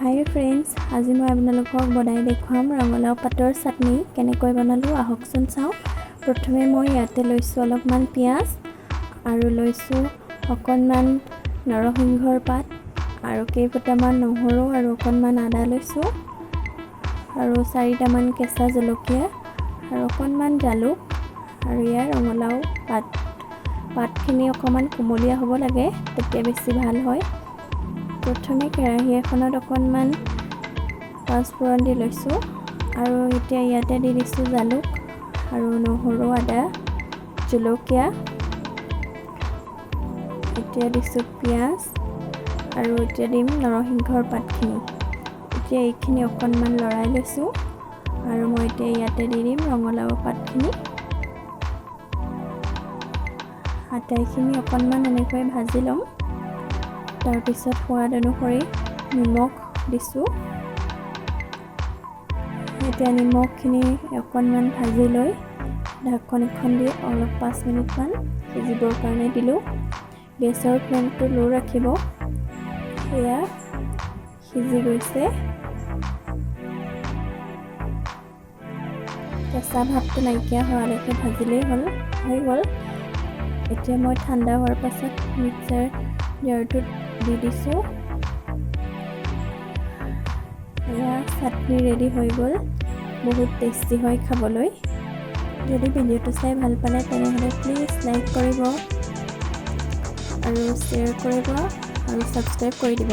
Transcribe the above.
হাই friends, আজি মই আপোনালোকক বনাই দেখুৱাম ৰঙালাও পাতৰ চাটনি কেনেকৈ বনালোঁ আহকচোন চাওঁ। প্ৰথমে মই ইয়াতে লৈছোঁ অলপমান পিঁয়াজ আৰু লৈছোঁ অকণমান নৰসিংহৰ পাত আৰু কেইফুটামান নহৰু আৰু অকণমান আদা লৈছোঁ আৰু 4টামান কেঁচা জলকীয়া আৰু অকণমান জালুক আৰু ইয়াৰ ৰঙালাও পাতখিনি অকণমান কুমলীয়া হ'ব লাগে, তেতিয়া বেছি ভাল হয়। প্ৰথমে কেৰাহী এখনত অকণমান পাঁচফোৰণ দি লৈছোঁ আৰু এতিয়া ইয়াতে দি দিছোঁ জালুক আৰু নহৰু আদা জলকীয়া। এতিয়া দিছোঁ পিঁয়াজ আৰু এতিয়া দিম নৰসিংহৰ পাতখিনি। এতিয়া এইখিনি অকণমান লৰাই লৈছোঁ আৰু মই এতিয়া ইয়াতে দি দিম ৰঙালাও পাতখিনি। আটাইখিনি অকণমান এনেকৈ ভাজি ল'ম। তাৰপিছত সোৱাদ অনুসৰি নিমখ দিছোঁ। এতিয়া নিমখখিনি অকণমান ভাজি লৈ ঢাকন এখন দি অলপ 5 মিনিটমান সিজিবৰ কাৰণে দিলোঁ। গেছৰ ফ্লেমটো ল' ৰাখিব। এয়া সিজি গৈছে। কেঁচা ভাৱটো নাইকিয়া হোৱালৈকে ভাজিলেই হৈ গ'ল। এতিয়া মই ঠাণ্ডা হোৱাৰ পাছত মিক্সাৰ জাৰটোত দি দিছোঁ। এয়া চাটনি ৰেডি হৈ গ'ল। বহুত টেষ্টি হয় খাবলৈ। যদি ভিডিঅ'টো চাই ভাল পালে তেনেহ'লে প্লিজ লাইক কৰিব আৰু শ্বেয়াৰ কৰিব আৰু ছাবস্ক্ৰাইব কৰি দিব।